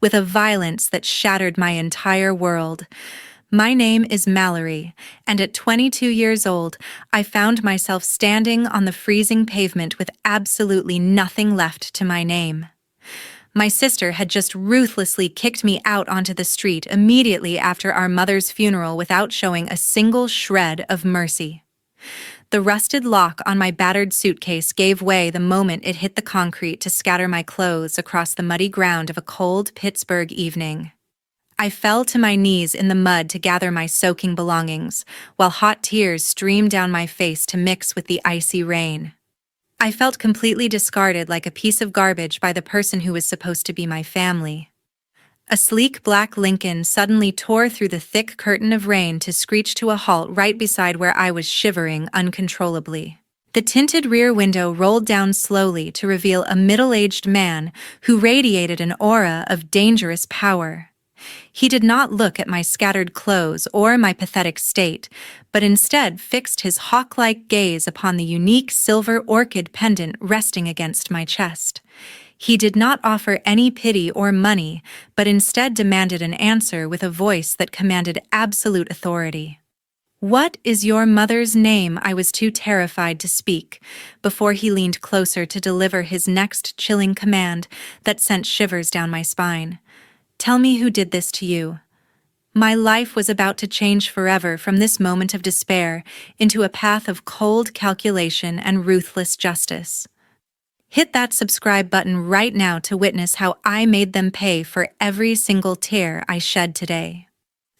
with a violence that shattered my entire world. My name is Mallory, and at 22 years old, I found myself standing on the freezing pavement with absolutely nothing left to my name. My sister had just ruthlessly kicked me out onto the street immediately after our mother's funeral without showing a single shred of mercy. The rusted lock on my battered suitcase gave way the moment it hit the concrete to scatter my clothes across the muddy ground of a cold Pittsburgh evening. I fell to my knees in the mud to gather my soaking belongings, while hot tears streamed down my face to mix with the icy rain. I felt completely discarded like a piece of garbage by the person who was supposed to be my family. A sleek black Lincoln suddenly tore through the thick curtain of rain to screech to a halt right beside where I was shivering uncontrollably. The tinted rear window rolled down slowly to reveal a middle-aged man who radiated an aura of dangerous power. He did not look at my scattered clothes or my pathetic state, but instead fixed his hawk-like gaze upon the unique silver orchid pendant resting against my chest. He did not offer any pity or money, but instead demanded an answer with a voice that commanded absolute authority. "What is your mother's name?" I was too terrified to speak, before he leaned closer to deliver his next chilling command that sent shivers down my spine. "Tell me who did this to you." My life was about to change forever from this moment of despair into a path of cold calculation and ruthless justice. Hit that subscribe button right now to witness how I made them pay for every single tear I shed today.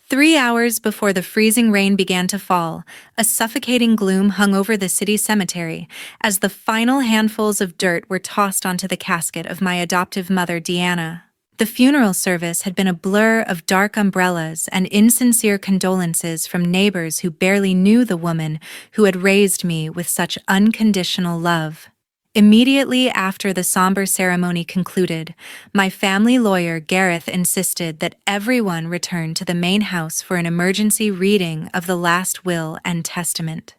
3 hours before the freezing rain began to fall, a suffocating gloom hung over the city cemetery as the final handfuls of dirt were tossed onto the casket of my adoptive mother, Deanna. The funeral service had been a blur of dark umbrellas and insincere condolences from neighbors who barely knew the woman who had raised me with such unconditional love. Immediately after the somber ceremony concluded, my family lawyer Gareth insisted that everyone return to the main house for an emergency reading of the last will and testament.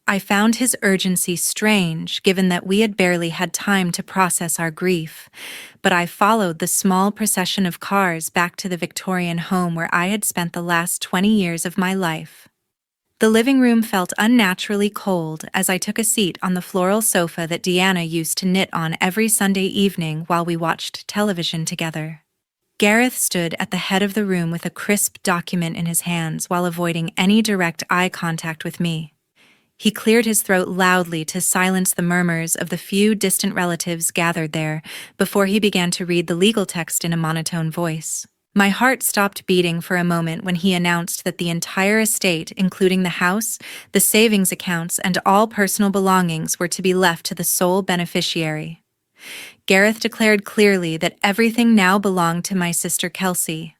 I found his urgency strange, given that we had barely had time to process our grief, but I followed the small procession of cars back to the Victorian home where I had spent the last 20 years of my life. The living room felt unnaturally cold as I took a seat on the floral sofa that Deanna used to knit on every Sunday evening while we watched television together. Gareth stood at the head of the room with a crisp document in his hands while avoiding any direct eye contact with me. He cleared his throat loudly to silence the murmurs of the few distant relatives gathered there before he began to read the legal text in a monotone voice. My heart stopped beating for a moment when he announced that the entire estate, including the house, the savings accounts, and all personal belongings, were to be left to the sole beneficiary. Gareth declared clearly that everything now belonged to my sister Kelsey.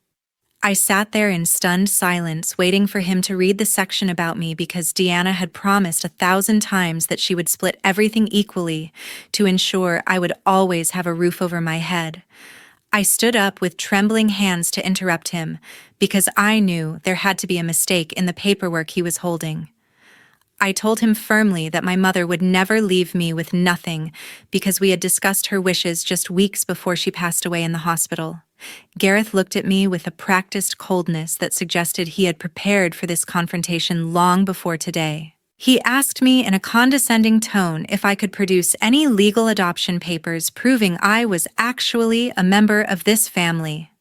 I sat there in stunned silence, waiting for him to read the section about me because Deanna had promised 1,000 times that she would split everything equally to ensure I would always have a roof over my head. I stood up with trembling hands to interrupt him because I knew there had to be a mistake in the paperwork he was holding. I told him firmly that my mother would never leave me with nothing because we had discussed her wishes just weeks before she passed away in the hospital. Gareth looked at me with a practiced coldness that suggested he had prepared for this confrontation long before today. He asked me in a condescending tone if I could produce any legal adoption papers proving I was actually a member of this family.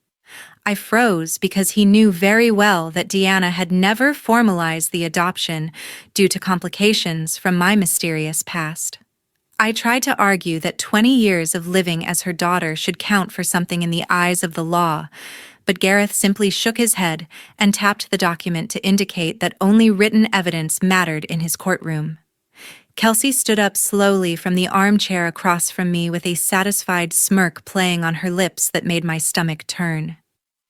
I froze because he knew very well that Deanna had never formalized the adoption due to complications from my mysterious past. I tried to argue that 20 years of living as her daughter should count for something in the eyes of the law, but Gareth simply shook his head and tapped the document to indicate that only written evidence mattered in his courtroom. Kelsey stood up slowly from the armchair across from me with a satisfied smirk playing on her lips that made my stomach turn.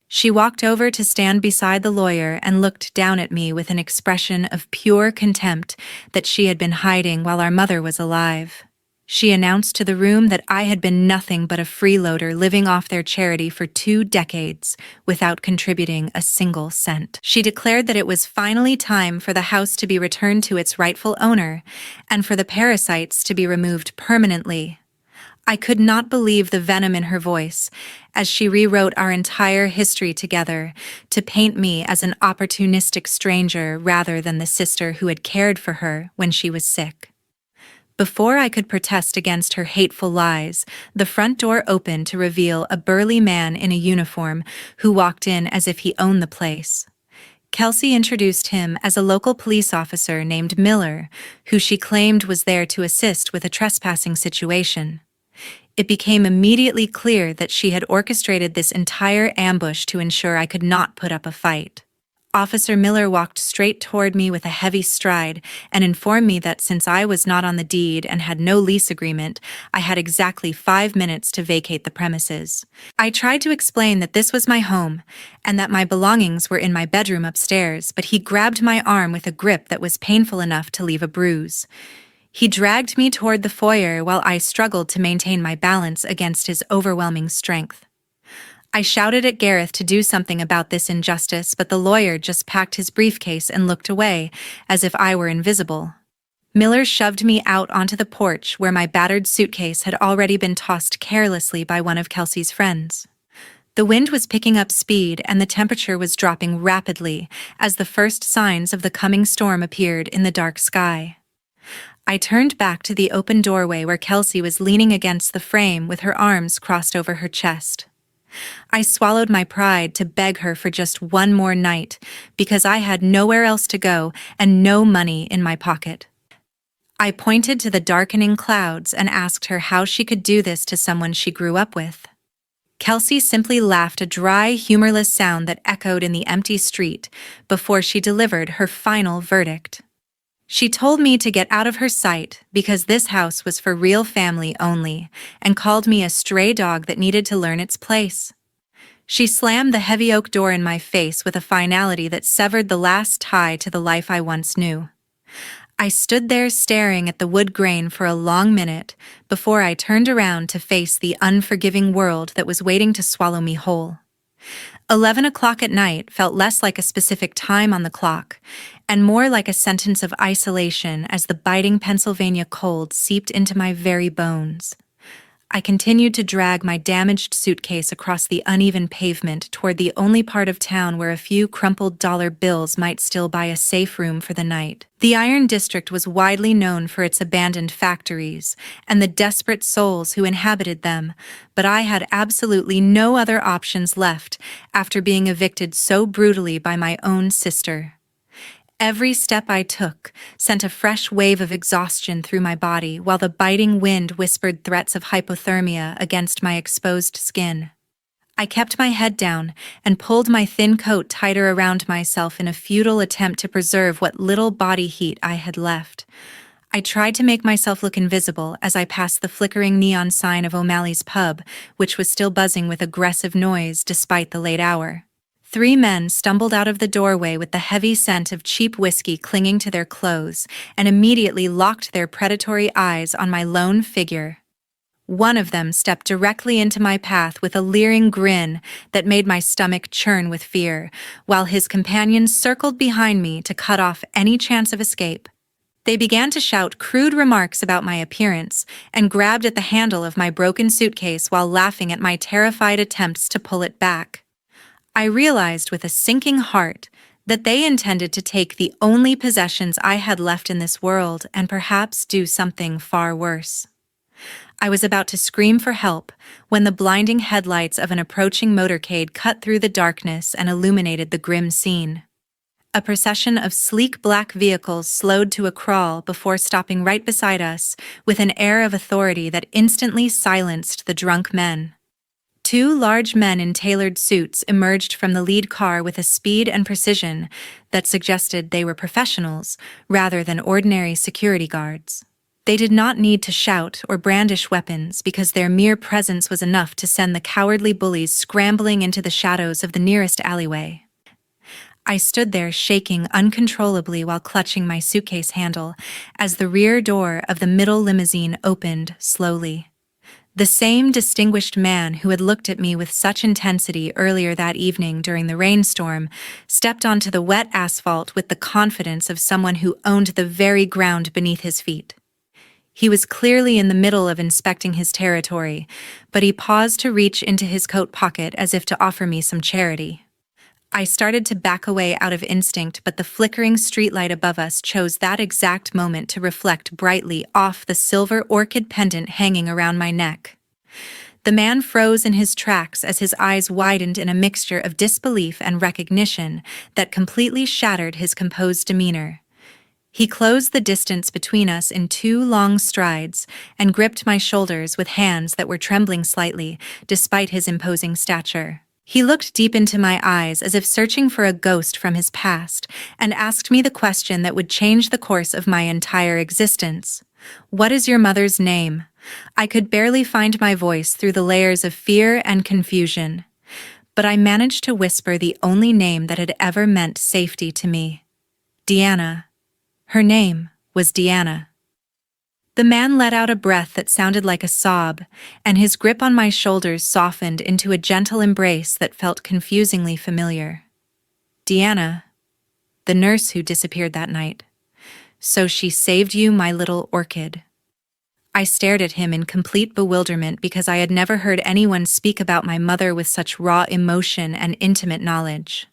She walked over to stand beside the lawyer and looked down at me with an expression of pure contempt that she had been hiding while our mother was alive. She announced to the room that I had been nothing but a freeloader living off their charity for 2 decades without contributing a single cent. She declared that it was finally time for the house to be returned to its rightful owner and for the parasites to be removed permanently. I could not believe the venom in her voice, as she rewrote our entire history together to paint me as an opportunistic stranger rather than the sister who had cared for her when she was sick. Before I could protest against her hateful lies, the front door opened to reveal a burly man in a uniform who walked in as if he owned the place. Kelsey introduced him as a local police officer named Miller, who she claimed was there to assist with a trespassing situation. It became immediately clear that she had orchestrated this entire ambush to ensure I could not put up a fight. Officer Miller walked straight toward me with a heavy stride and informed me that since I was not on the deed and had no lease agreement, I had exactly 5 minutes to vacate the premises. I tried to explain that this was my home and that my belongings were in my bedroom upstairs, but he grabbed my arm with a grip that was painful enough to leave a bruise. He dragged me toward the foyer while I struggled to maintain my balance against his overwhelming strength. I shouted at Gareth to do something about this injustice, but the lawyer just packed his briefcase and looked away, as if I were invisible. Miller shoved me out onto the porch where my battered suitcase had already been tossed carelessly by one of Kelsey's friends. The wind was picking up speed and the temperature was dropping rapidly as the first signs of the coming storm appeared in the dark sky. I turned back to the open doorway where Kelsey was leaning against the frame with her arms crossed over her chest. I swallowed my pride to beg her for just one more night because I had nowhere else to go and no money in my pocket. I pointed to the darkening clouds and asked her how she could do this to someone she grew up with. Kelsey simply laughed, a dry, humorless sound that echoed in the empty street before she delivered her final verdict. She told me to get out of her sight because this house was for real family only, and called me a stray dog that needed to learn its place. She slammed the heavy oak door in my face with a finality that severed the last tie to the life I once knew. I stood there staring at the wood grain for a long minute before I turned around to face the unforgiving world that was waiting to swallow me whole. 11 o'clock at night felt less like a specific time on the clock, and more like a sentence of isolation as the biting Pennsylvania cold seeped into my very bones. I continued to drag my damaged suitcase across the uneven pavement toward the only part of town where a few crumpled dollar bills might still buy a safe room for the night. The Iron District was widely known for its abandoned factories and the desperate souls who inhabited them, but I had absolutely no other options left after being evicted so brutally by my own sister. Every step I took sent a fresh wave of exhaustion through my body while the biting wind whispered threats of hypothermia against my exposed skin. I kept my head down and pulled my thin coat tighter around myself in a futile attempt to preserve what little body heat I had left. I tried to make myself look invisible as I passed the flickering neon sign of O'Malley's pub, which was still buzzing with aggressive noise despite the late hour. 3 men stumbled out of the doorway with the heavy scent of cheap whiskey clinging to their clothes and immediately locked their predatory eyes on my lone figure. One of them stepped directly into my path with a leering grin that made my stomach churn with fear, while his companions circled behind me to cut off any chance of escape. They began to shout crude remarks about my appearance and grabbed at the handle of my broken suitcase while laughing at my terrified attempts to pull it back. I realized with a sinking heart that they intended to take the only possessions I had left in this world and perhaps do something far worse. I was about to scream for help when the blinding headlights of an approaching motorcade cut through the darkness and illuminated the grim scene. A procession of sleek black vehicles slowed to a crawl before stopping right beside us with an air of authority that instantly silenced the drunk men. 2 large men in tailored suits emerged from the lead car with a speed and precision that suggested they were professionals rather than ordinary security guards. They did not need to shout or brandish weapons because their mere presence was enough to send the cowardly bullies scrambling into the shadows of the nearest alleyway. I stood there shaking uncontrollably while clutching my suitcase handle as the rear door of the middle limousine opened slowly. The same distinguished man who had looked at me with such intensity earlier that evening during the rainstorm stepped onto the wet asphalt with the confidence of someone who owned the very ground beneath his feet. He was clearly in the middle of inspecting his territory, but he paused to reach into his coat pocket as if to offer me some charity. I started to back away out of instinct, but the flickering streetlight above us chose that exact moment to reflect brightly off the silver orchid pendant hanging around my neck. The man froze in his tracks as his eyes widened in a mixture of disbelief and recognition that completely shattered his composed demeanor. He closed the distance between us in 2 long strides and gripped my shoulders with hands that were trembling slightly, despite his imposing stature. He looked deep into my eyes as if searching for a ghost from his past, and asked me the question that would change the course of my entire existence. "What is your mother's name?" I could barely find my voice through the layers of fear and confusion, but I managed to whisper the only name that had ever meant safety to me. Deanna. Her name was Deanna. The man let out a breath that sounded like a sob, and his grip on my shoulders softened into a gentle embrace that felt confusingly familiar. Deanna, the nurse who disappeared that night. So she saved you, my little orchid. I stared at him in complete bewilderment because I had never heard anyone speak about my mother with such raw emotion and intimate knowledge.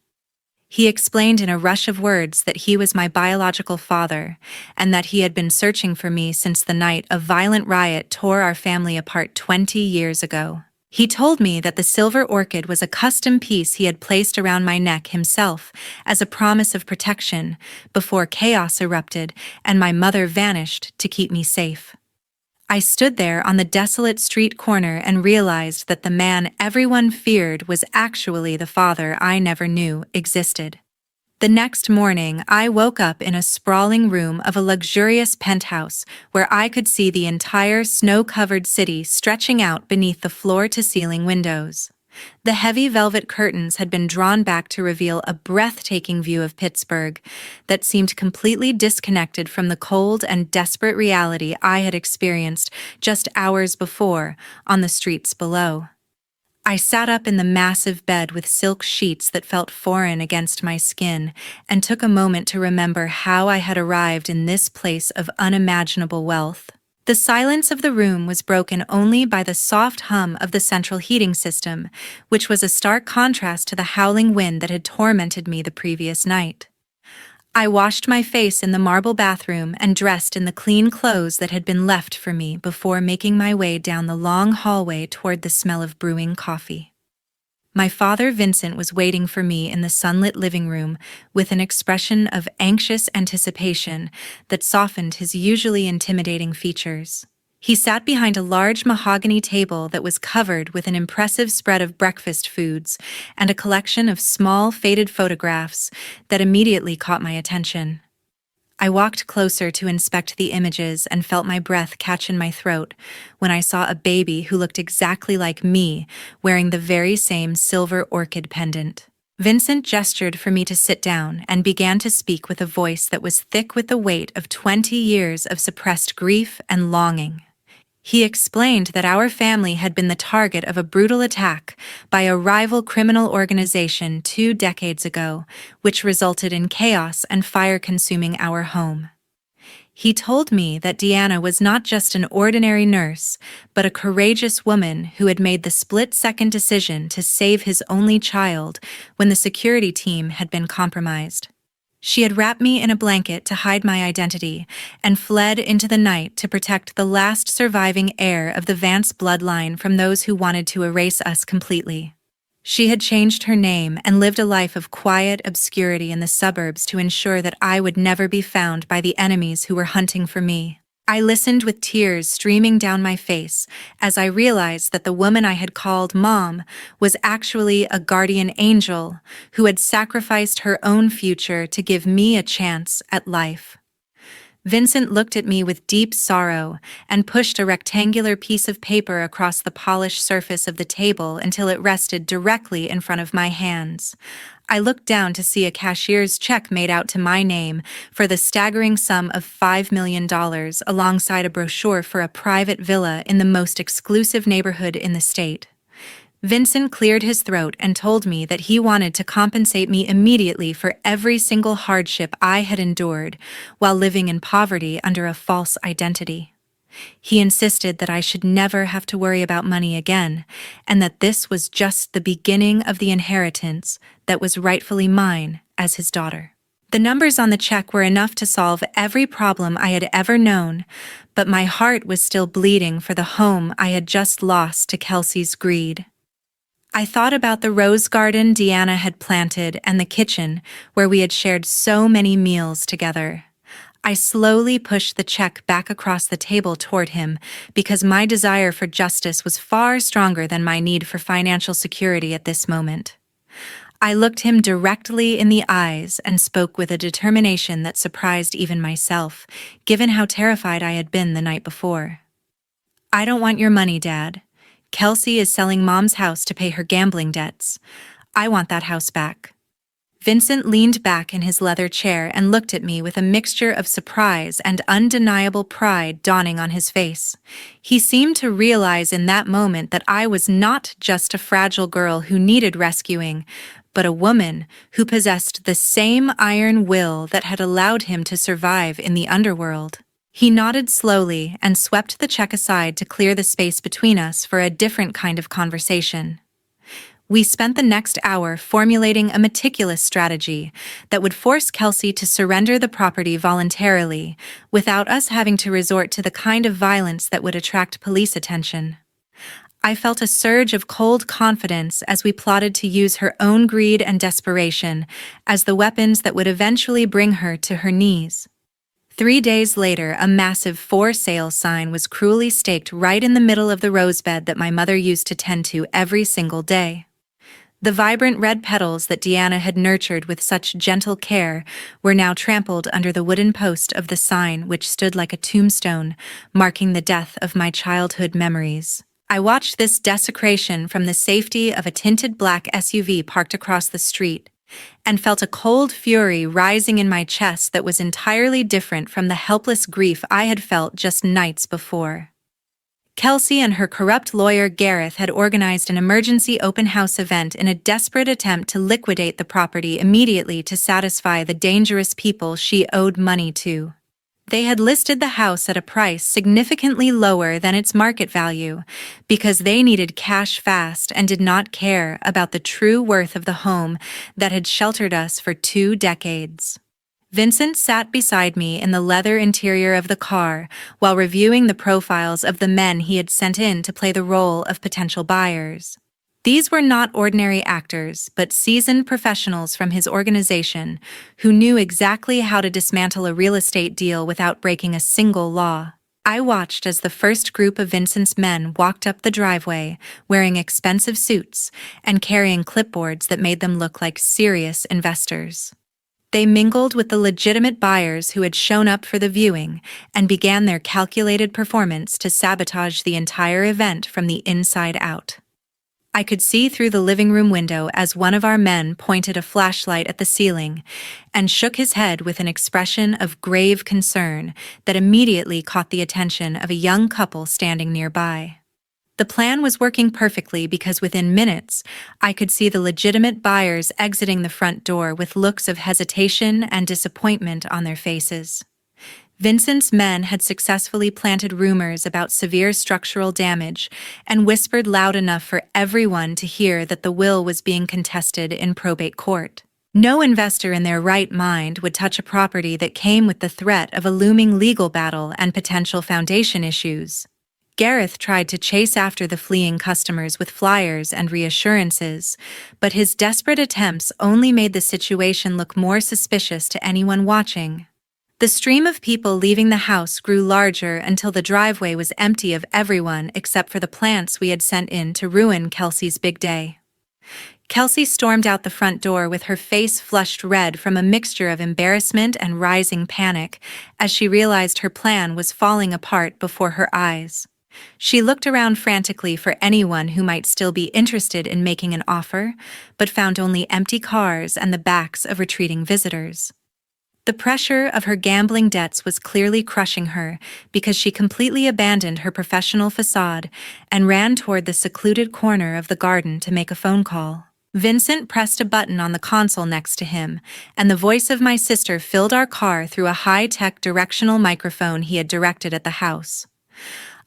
He explained in a rush of words that he was my biological father, and that he had been searching for me since the night a violent riot tore our family apart 20 years ago. He told me that the silver orchid was a custom piece he had placed around my neck himself as a promise of protection before chaos erupted and my mother vanished to keep me safe. I stood there on the desolate street corner and realized that the man everyone feared was actually the father I never knew existed. The next morning, I woke up in a sprawling room of a luxurious penthouse where I could see the entire snow-covered city stretching out beneath the floor-to-ceiling windows. The heavy velvet curtains had been drawn back to reveal a breathtaking view of Pittsburgh that seemed completely disconnected from the cold and desperate reality I had experienced just hours before on the streets below. I sat up in the massive bed with silk sheets that felt foreign against my skin and took a moment to remember how I had arrived in this place of unimaginable wealth. The silence of the room was broken only by the soft hum of the central heating system, which was a stark contrast to the howling wind that had tormented me the previous night. I washed my face in the marble bathroom and dressed in the clean clothes that had been left for me before making my way down the long hallway toward the smell of brewing coffee. My father, Vincent, was waiting for me in the sunlit living room with an expression of anxious anticipation that softened his usually intimidating features. He sat behind a large mahogany table that was covered with an impressive spread of breakfast foods and a collection of small, faded photographs that immediately caught my attention. I walked closer to inspect the images and felt my breath catch in my throat when I saw a baby who looked exactly like me, wearing the very same silver orchid pendant. Vincent gestured for me to sit down and began to speak with a voice that was thick with the weight of 20 years of suppressed grief and longing. He explained that our family had been the target of a brutal attack by a rival criminal organization 2 decades ago, which resulted in chaos and fire consuming our home. He told me that Deanna was not just an ordinary nurse, but a courageous woman who had made the split-second decision to save his only child when the security team had been compromised. She had wrapped me in a blanket to hide my identity and fled into the night to protect the last surviving heir of the Vance bloodline from those who wanted to erase us completely. She had changed her name and lived a life of quiet obscurity in the suburbs to ensure that I would never be found by the enemies who were hunting for me. I listened with tears streaming down my face as I realized that the woman I had called Mom was actually a guardian angel who had sacrificed her own future to give me a chance at life. Vincent looked at me with deep sorrow and pushed a rectangular piece of paper across the polished surface of the table until it rested directly in front of my hands. I looked down to see a cashier's check made out to my name for the staggering sum of $5 million alongside a brochure for a private villa in the most exclusive neighborhood in the state. Vincent cleared his throat and told me that he wanted to compensate me immediately for every single hardship I had endured while living in poverty under a false identity. He insisted that I should never have to worry about money again, and that this was just the beginning of the inheritance that was rightfully mine as his daughter. The numbers on the check were enough to solve every problem I had ever known, but my heart was still bleeding for the home I had just lost to Kelsey's greed. I thought about the rose garden Deanna had planted and the kitchen where we had shared so many meals together. I slowly pushed the check back across the table toward him because my desire for justice was far stronger than my need for financial security at this moment. I looked him directly in the eyes and spoke with a determination that surprised even myself, given how terrified I had been the night before. "I don't want your money, Dad. Kelsey is selling Mom's house to pay her gambling debts. I want that house back." Vincent leaned back in his leather chair and looked at me with a mixture of surprise and undeniable pride dawning on his face. He seemed to realize in that moment that I was not just a fragile girl who needed rescuing, but a woman who possessed the same iron will that had allowed him to survive in the underworld. He nodded slowly and swept the check aside to clear the space between us for a different kind of conversation. We spent the next hour formulating a meticulous strategy that would force Kelsey to surrender the property voluntarily without us having to resort to the kind of violence that would attract police attention. I felt a surge of cold confidence as we plotted to use her own greed and desperation as the weapons that would eventually bring her to her knees. 3 days later, a massive for sale sign was cruelly staked right in the middle of the rosebed that my mother used to tend to every single day. The vibrant red petals that Deanna had nurtured with such gentle care were now trampled under the wooden post of the sign, which stood like a tombstone, marking the death of my childhood memories. I watched this desecration from the safety of a tinted black SUV parked across the street, and felt a cold fury rising in my chest that was entirely different from the helpless grief I had felt just nights before. Kelsey and her corrupt lawyer Gareth had organized an emergency open house event in a desperate attempt to liquidate the property immediately to satisfy the dangerous people she owed money to. They had listed the house at a price significantly lower than its market value because they needed cash fast and did not care about the true worth of the home that had sheltered us for 2 decades. Vincent sat beside me in the leather interior of the car while reviewing the profiles of the men he had sent in to play the role of potential buyers. These were not ordinary actors, but seasoned professionals from his organization who knew exactly how to dismantle a real estate deal without breaking a single law. I watched as the first group of Vincent's men walked up the driveway, wearing expensive suits and carrying clipboards that made them look like serious investors. They mingled with the legitimate buyers who had shown up for the viewing and began their calculated performance to sabotage the entire event from the inside out. I could see through the living room window as one of our men pointed a flashlight at the ceiling and shook his head with an expression of grave concern that immediately caught the attention of a young couple standing nearby. The plan was working perfectly because within minutes, I could see the legitimate buyers exiting the front door with looks of hesitation and disappointment on their faces. Vincent's men had successfully planted rumors about severe structural damage and whispered loud enough for everyone to hear that the will was being contested in probate court. No investor in their right mind would touch a property that came with the threat of a looming legal battle and potential foundation issues. Gareth tried to chase after the fleeing customers with flyers and reassurances, but his desperate attempts only made the situation look more suspicious to anyone watching. The stream of people leaving the house grew larger until the driveway was empty of everyone except for the plants we had sent in to ruin Kelsey's big day. Kelsey stormed out the front door with her face flushed red from a mixture of embarrassment and rising panic as she realized her plan was falling apart before her eyes. She looked around frantically for anyone who might still be interested in making an offer, but found only empty cars and the backs of retreating visitors. The pressure of her gambling debts was clearly crushing her because she completely abandoned her professional facade and ran toward the secluded corner of the garden to make a phone call. Vincent pressed a button on the console next to him, and the voice of my sister filled our car through a high-tech directional microphone he had directed at the house.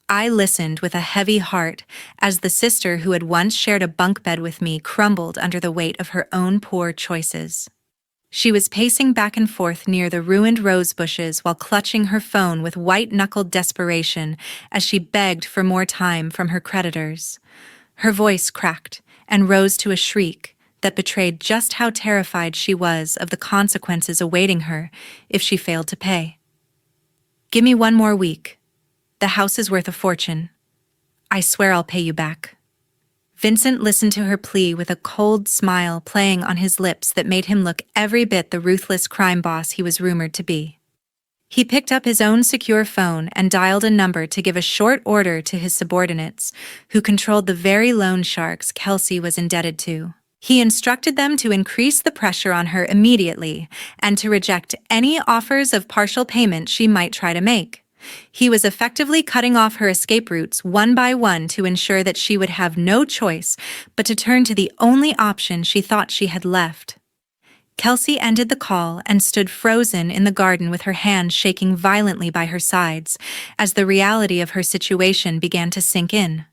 I listened with a heavy heart as the sister who had once shared a bunk bed with me crumbled under the weight of her own poor choices. She was pacing back and forth near the ruined rose bushes while clutching her phone with white-knuckled desperation as she begged for more time from her creditors. Her voice cracked and rose to a shriek that betrayed just how terrified she was of the consequences awaiting her if she failed to pay. "Give me one more week. The house is worth a fortune. I swear I'll pay you back." Vincent listened to her plea with a cold smile playing on his lips that made him look every bit the ruthless crime boss he was rumored to be. He picked up his own secure phone and dialed a number to give a short order to his subordinates, who controlled the very loan sharks Kelsey was indebted to. He instructed them to increase the pressure on her immediately and to reject any offers of partial payment she might try to make. He was effectively cutting off her escape routes one by one to ensure that she would have no choice but to turn to the only option she thought she had left. Kelsey ended the call and stood frozen in the garden with her hands shaking violently by her sides as the reality of her situation began to sink in.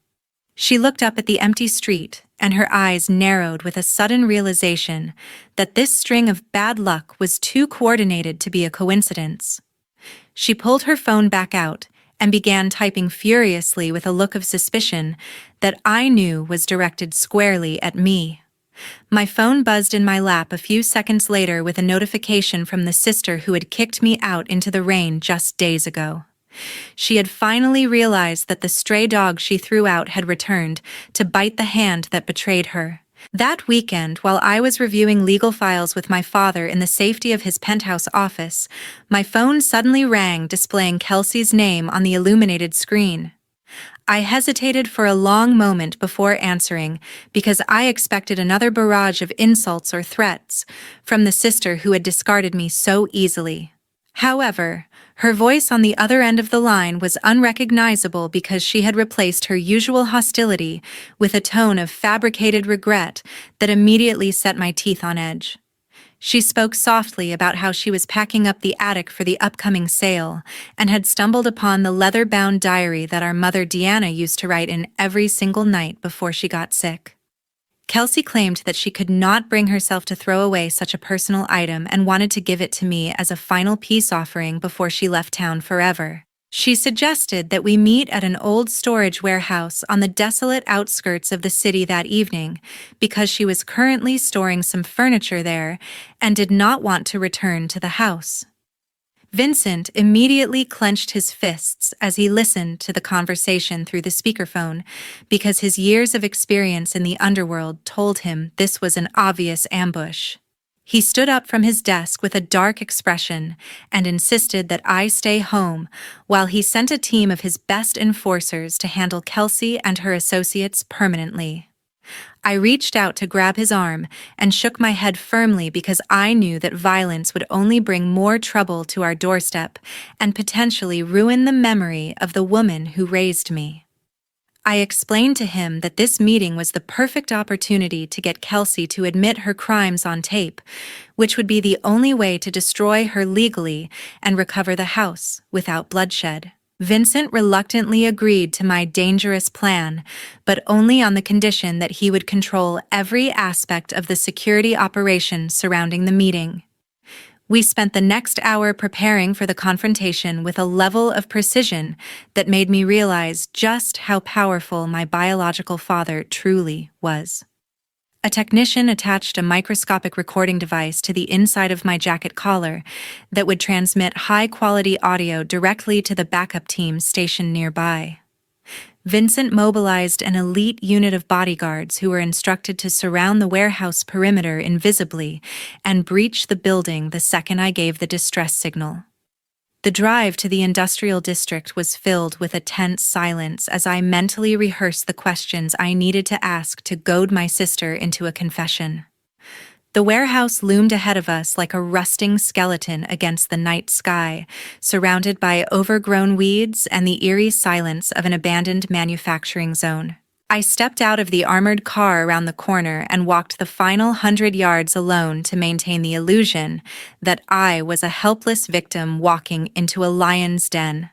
She looked up at the empty street, and her eyes narrowed with a sudden realization that this string of bad luck was too coordinated to be a coincidence. She pulled her phone back out and began typing furiously with a look of suspicion that I knew was directed squarely at me. My phone buzzed in my lap a few seconds later with a notification from the sister who had kicked me out into the rain just days ago. She had finally realized that the stray dog she threw out had returned to bite the hand that betrayed her. That weekend, while I was reviewing legal files with my father in the safety of his penthouse office, my phone suddenly rang, displaying Kelsey's name on the illuminated screen. I hesitated for a long moment before answering because I expected another barrage of insults or threats from the sister who had discarded me so easily. However, her voice on the other end of the line was unrecognizable because she had replaced her usual hostility with a tone of fabricated regret that immediately set my teeth on edge. She spoke softly about how she was packing up the attic for the upcoming sale and had stumbled upon the leather-bound diary that our mother Deanna used to write in every single night before she got sick. Kelsey claimed that she could not bring herself to throw away such a personal item and wanted to give it to me as a final peace offering before she left town forever. She suggested that we meet at an old storage warehouse on the desolate outskirts of the city that evening because she was currently storing some furniture there and did not want to return to the house. Vincent immediately clenched his fists as he listened to the conversation through the speakerphone because his years of experience in the underworld told him this was an obvious ambush. He stood up from his desk with a dark expression and insisted that I stay home while he sent a team of his best enforcers to handle Kelsey and her associates permanently. I reached out to grab his arm and shook my head firmly because I knew that violence would only bring more trouble to our doorstep and potentially ruin the memory of the woman who raised me. I explained to him that this meeting was the perfect opportunity to get Kelsey to admit her crimes on tape, which would be the only way to destroy her legally and recover the house without bloodshed. Vincent reluctantly agreed to my dangerous plan, but only on the condition that he would control every aspect of the security operation surrounding the meeting. We spent the next hour preparing for the confrontation with a level of precision that made me realize just how powerful my biological father truly was. A technician attached a microscopic recording device to the inside of my jacket collar that would transmit high-quality audio directly to the backup team stationed nearby. Vincent mobilized an elite unit of bodyguards who were instructed to surround the warehouse perimeter invisibly and breach the building the second I gave the distress signal. The drive to the industrial district was filled with a tense silence as I mentally rehearsed the questions I needed to ask to goad my sister into a confession. The warehouse loomed ahead of us like a rusting skeleton against the night sky, surrounded by overgrown weeds and the eerie silence of an abandoned manufacturing zone. I stepped out of the armored car around the corner and walked the final 100 yards alone to maintain the illusion that I was a helpless victim walking into a lion's den.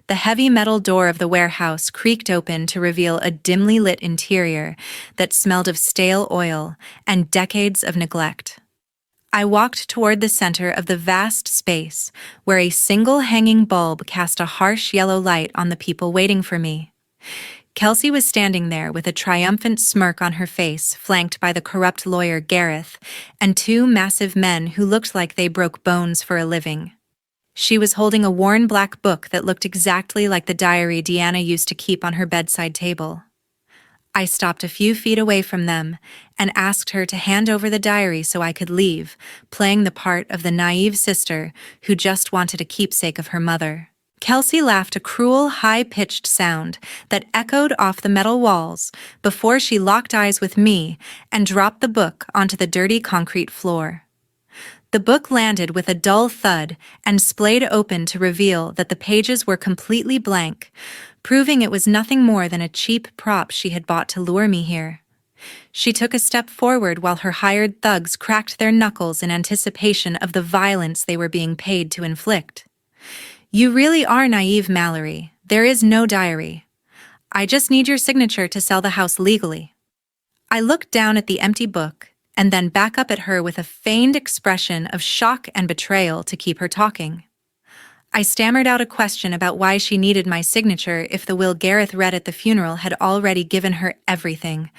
The heavy metal door of the warehouse creaked open to reveal a dimly lit interior that smelled of stale oil and decades of neglect. I walked toward the center of the vast space, where a single hanging bulb cast a harsh yellow light on the people waiting for me. Kelsey was standing there with a triumphant smirk on her face, flanked by the corrupt lawyer Gareth and two massive men who looked like they broke bones for a living. She was holding a worn black book that looked exactly like the diary Deanna used to keep on her bedside table. I stopped a few feet away from them and asked her to hand over the diary so I could leave, playing the part of the naive sister who just wanted a keepsake of her mother. Kelsey laughed a cruel, high-pitched sound that echoed off the metal walls before she locked eyes with me and dropped the book onto the dirty concrete floor. The book landed with a dull thud and splayed open to reveal that the pages were completely blank, proving it was nothing more than a cheap prop she had bought to lure me here. She took a step forward while her hired thugs cracked their knuckles in anticipation of the violence they were being paid to inflict. "You really are naive, Mallory. There is no diary. I just need your signature to sell the house legally." I looked down at the empty book and then back up at her with a feigned expression of shock and betrayal to keep her talking. I stammered out a question about why she needed my signature if the will Gareth read at the funeral had already given her everything.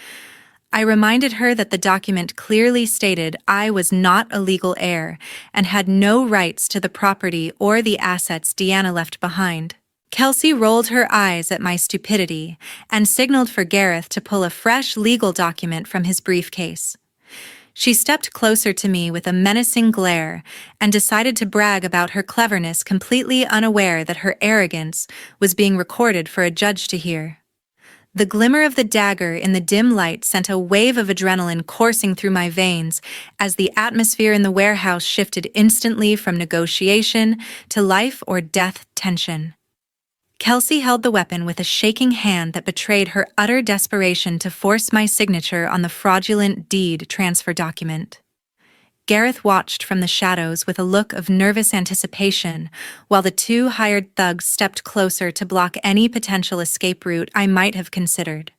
I reminded her that the document clearly stated I was not a legal heir and had no rights to the property or the assets Deanna left behind. Kelsey rolled her eyes at my stupidity and signaled for Gareth to pull a fresh legal document from his briefcase. She stepped closer to me with a menacing glare and decided to brag about her cleverness, completely unaware that her arrogance was being recorded for a judge to hear. The glimmer of the dagger in the dim light sent a wave of adrenaline coursing through my veins as the atmosphere in the warehouse shifted instantly from negotiation to life or death tension. Kelsey held the weapon with a shaking hand that betrayed her utter desperation to force my signature on the fraudulent deed transfer document. Gareth watched from the shadows with a look of nervous anticipation, while the two hired thugs stepped closer to block any potential escape route I might have considered.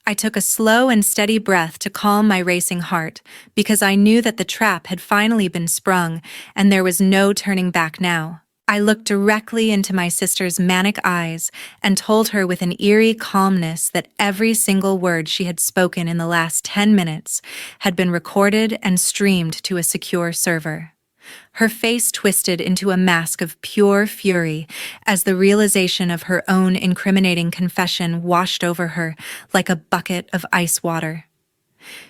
I took a slow and steady breath to calm my racing heart, because I knew that the trap had finally been sprung and there was no turning back now. I looked directly into my sister's manic eyes and told her with an eerie calmness that every single word she had spoken in the last 10 minutes had been recorded and streamed to a secure server. Her face twisted into a mask of pure fury as the realization of her own incriminating confession washed over her like a bucket of ice water.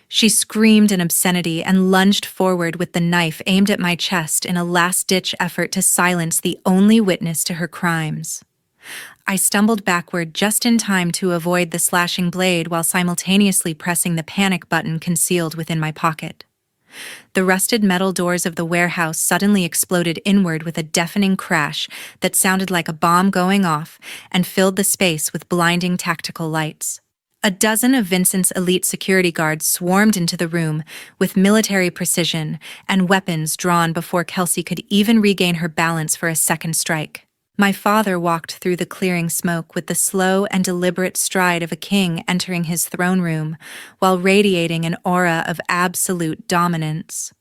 She screamed an obscenity and lunged forward with the knife aimed at my chest in a last-ditch effort to silence the only witness to her crimes. I stumbled backward just in time to avoid the slashing blade while simultaneously pressing the panic button concealed within my pocket. The rusted metal doors of the warehouse suddenly exploded inward with a deafening crash that sounded like a bomb going off and filled the space with blinding tactical lights. A dozen of Vincent's elite security guards swarmed into the room with military precision and weapons drawn before Kelsey could even regain her balance for a second strike. My father walked through the clearing smoke with the slow and deliberate stride of a king entering his throne room, while radiating an aura of absolute dominance.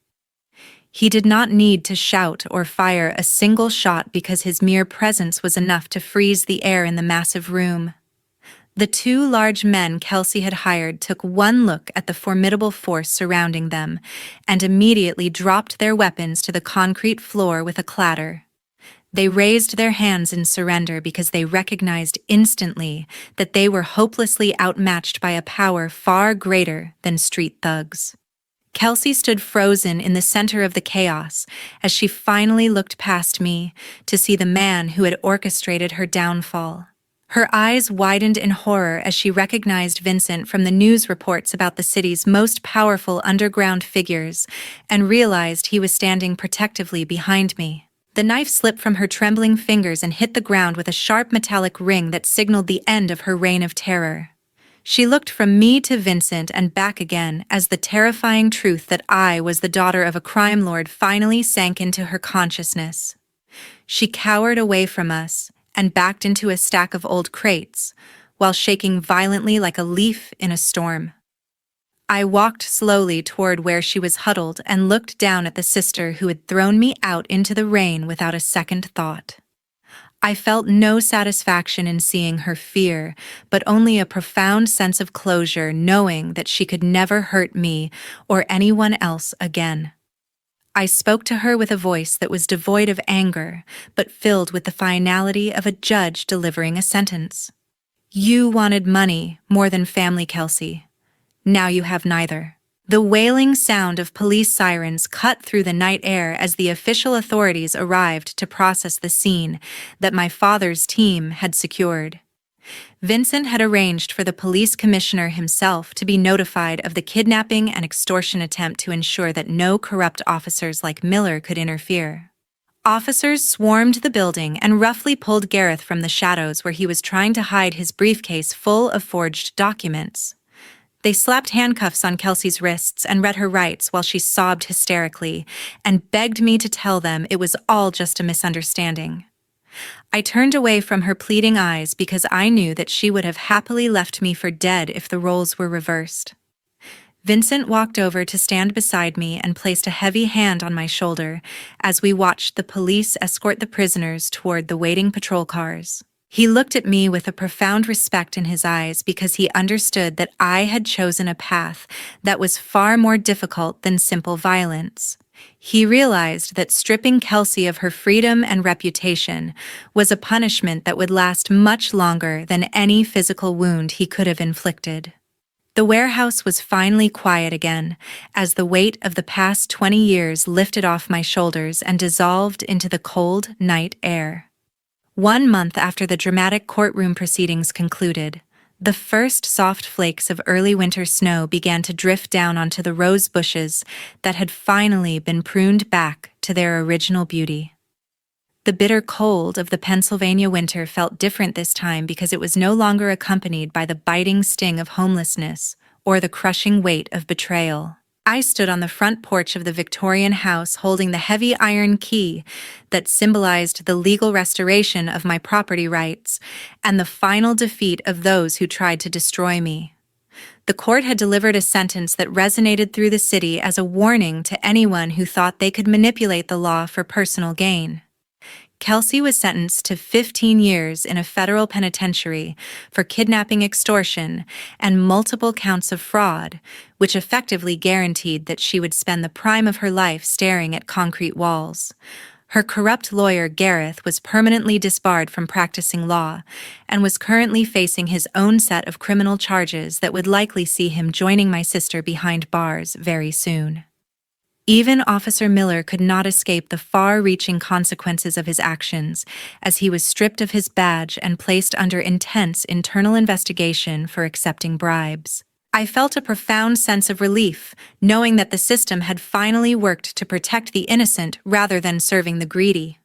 He did not need to shout or fire a single shot because his mere presence was enough to freeze the air in the massive room. The two large men Kelsey had hired took one look at the formidable force surrounding them and immediately dropped their weapons to the concrete floor with a clatter. They raised their hands in surrender because they recognized instantly that they were hopelessly outmatched by a power far greater than street thugs. Kelsey stood frozen in the center of the chaos as she finally looked past me to see the man who had orchestrated her downfall. Her eyes widened in horror as she recognized Vincent from the news reports about the city's most powerful underground figures and realized he was standing protectively behind me. The knife slipped from her trembling fingers and hit the ground with a sharp metallic ring that signaled the end of her reign of terror. She looked from me to Vincent and back again as the terrifying truth that I was the daughter of a crime lord finally sank into her consciousness. She cowered away from us and backed into a stack of old crates, while shaking violently like a leaf in a storm. I walked slowly toward where she was huddled and looked down at the sister who had thrown me out into the rain without a second thought. I felt no satisfaction in seeing her fear, but only a profound sense of closure knowing that she could never hurt me or anyone else again. I spoke to her with a voice that was devoid of anger, but filled with the finality of a judge delivering a sentence. You wanted money more than family, Kelsey. Now you have neither. The wailing sound of police sirens cut through the night air as the official authorities arrived to process the scene that my father's team had secured. Vincent had arranged for the police commissioner himself to be notified of the kidnapping and extortion attempt to ensure that no corrupt officers like Miller could interfere. Officers swarmed the building and roughly pulled Gareth from the shadows where he was trying to hide his briefcase full of forged documents. They slapped handcuffs on Kelsey's wrists and read her rights while she sobbed hysterically and begged me to tell them it was all just a misunderstanding. I turned away from her pleading eyes because I knew that she would have happily left me for dead if the roles were reversed. Vincent walked over to stand beside me and placed a heavy hand on my shoulder as we watched the police escort the prisoners toward the waiting patrol cars. He looked at me with a profound respect in his eyes because he understood that I had chosen a path that was far more difficult than simple violence. He realized that stripping Kelsey of her freedom and reputation was a punishment that would last much longer than any physical wound he could have inflicted. The warehouse was finally quiet again, as the weight of the past 20 years lifted off my shoulders and dissolved into the cold night air. 1 month after the dramatic courtroom proceedings concluded, the first soft flakes of early winter snow began to drift down onto the rose bushes that had finally been pruned back to their original beauty. The bitter cold of the Pennsylvania winter felt different this time because it was no longer accompanied by the biting sting of homelessness or the crushing weight of betrayal. I stood on the front porch of the Victorian house holding the heavy iron key that symbolized the legal restoration of my property rights and the final defeat of those who tried to destroy me. The court had delivered a sentence that resonated through the city as a warning to anyone who thought they could manipulate the law for personal gain. Kelsey was sentenced to 15 years in a federal penitentiary for kidnapping, extortion, and multiple counts of fraud, which effectively guaranteed that she would spend the prime of her life staring at concrete walls. Her corrupt lawyer, Gareth, was permanently disbarred from practicing law and was currently facing his own set of criminal charges that would likely see him joining my sister behind bars very soon. Even Officer Miller could not escape the far-reaching consequences of his actions, as he was stripped of his badge and placed under intense internal investigation for accepting bribes. I felt a profound sense of relief, knowing that the system had finally worked to protect the innocent rather than serving the greedy.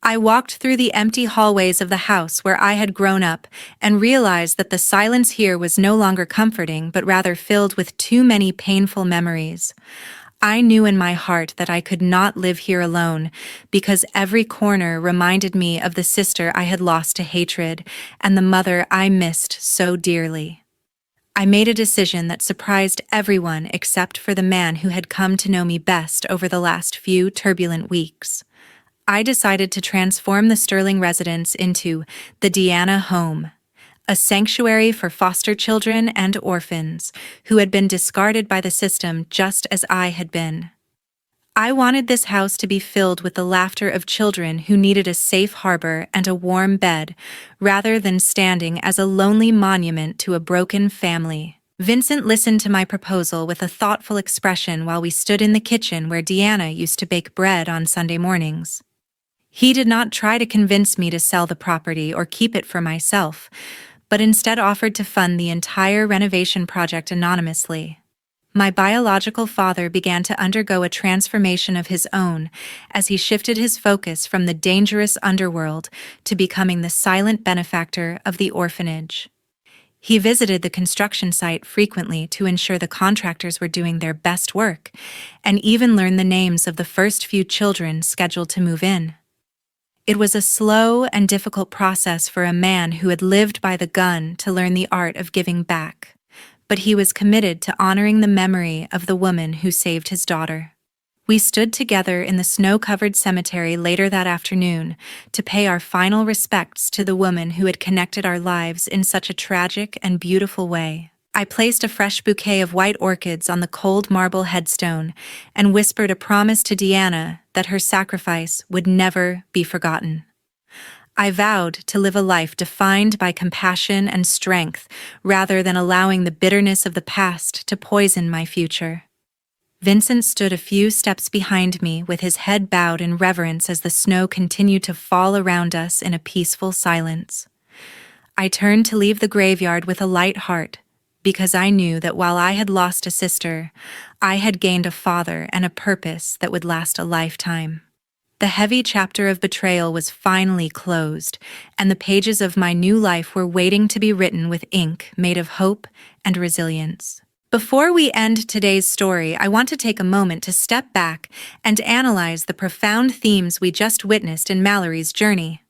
I walked through the empty hallways of the house where I had grown up and realized that the silence here was no longer comforting but rather filled with too many painful memories. I knew in my heart that I could not live here alone because every corner reminded me of the sister I had lost to hatred and the mother I missed so dearly. I made a decision that surprised everyone except for the man who had come to know me best over the last few turbulent weeks. I decided to transform the Sterling residence into the Deanna home, a sanctuary for foster children and orphans who had been discarded by the system just as I had been. I wanted this house to be filled with the laughter of children who needed a safe harbor and a warm bed, rather than standing as a lonely monument to a broken family. Vincent listened to my proposal with a thoughtful expression while we stood in the kitchen where Deanna used to bake bread on Sunday mornings. He did not try to convince me to sell the property or keep it for myself, but instead offered to fund the entire renovation project anonymously. My biological father began to undergo a transformation of his own as he shifted his focus from the dangerous underworld to becoming the silent benefactor of the orphanage. He visited the construction site frequently to ensure the contractors were doing their best work, and even learned the names of the first few children scheduled to move in. It was a slow and difficult process for a man who had lived by the gun to learn the art of giving back, but he was committed to honoring the memory of the woman who saved his daughter. We stood together in the snow-covered cemetery later that afternoon to pay our final respects to the woman who had connected our lives in such a tragic and beautiful way. I placed a fresh bouquet of white orchids on the cold marble headstone and whispered a promise to Deanna that her sacrifice would never be forgotten. I vowed to live a life defined by compassion and strength rather than allowing the bitterness of the past to poison my future. Vincent stood a few steps behind me with his head bowed in reverence as the snow continued to fall around us in a peaceful silence. I turned to leave the graveyard with a light heart, because I knew that while I had lost a sister, I had gained a father and a purpose that would last a lifetime. The heavy chapter of betrayal was finally closed, and the pages of my new life were waiting to be written with ink made of hope and resilience. Before we end today's story, I want to take a moment to step back and analyze the profound themes we just witnessed in Mallory's journey.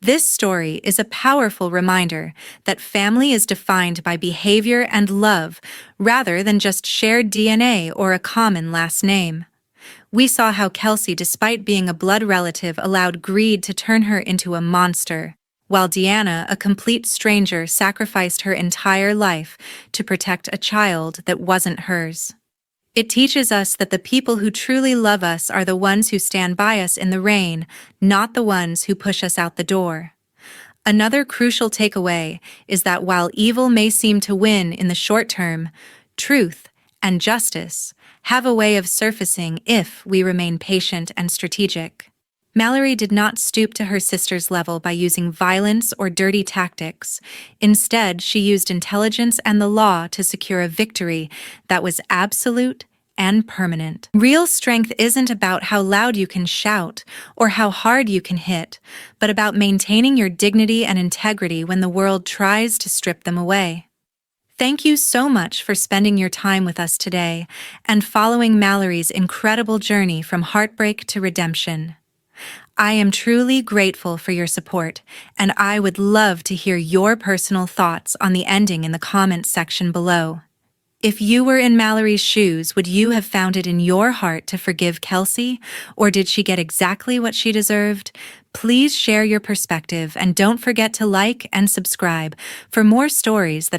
This story is a powerful reminder that family is defined by behavior and love rather than just shared DNA or a common last name. We saw how Kelsey, despite being a blood relative, allowed greed to turn her into a monster, while Deanna, a complete stranger, sacrificed her entire life to protect a child that wasn't hers. It teaches us that the people who truly love us are the ones who stand by us in the rain, not the ones who push us out the door. Another crucial takeaway is that while evil may seem to win in the short term, truth and justice have a way of surfacing if we remain patient and strategic. Mallory did not stoop to her sister's level by using violence or dirty tactics. Instead, she used intelligence and the law to secure a victory that was absolute and permanent. Real strength isn't about how loud you can shout or how hard you can hit, but about maintaining your dignity and integrity when the world tries to strip them away. Thank you so much for spending your time with us today and following Mallory's incredible journey from heartbreak to redemption. I am truly grateful for your support, and I would love to hear your personal thoughts on the ending in the comments section below. If you were in Mallory's shoes, would you have found it in your heart to forgive Kelsey, or did she get exactly what she deserved? Please share your perspective and don't forget to like and subscribe for more stories that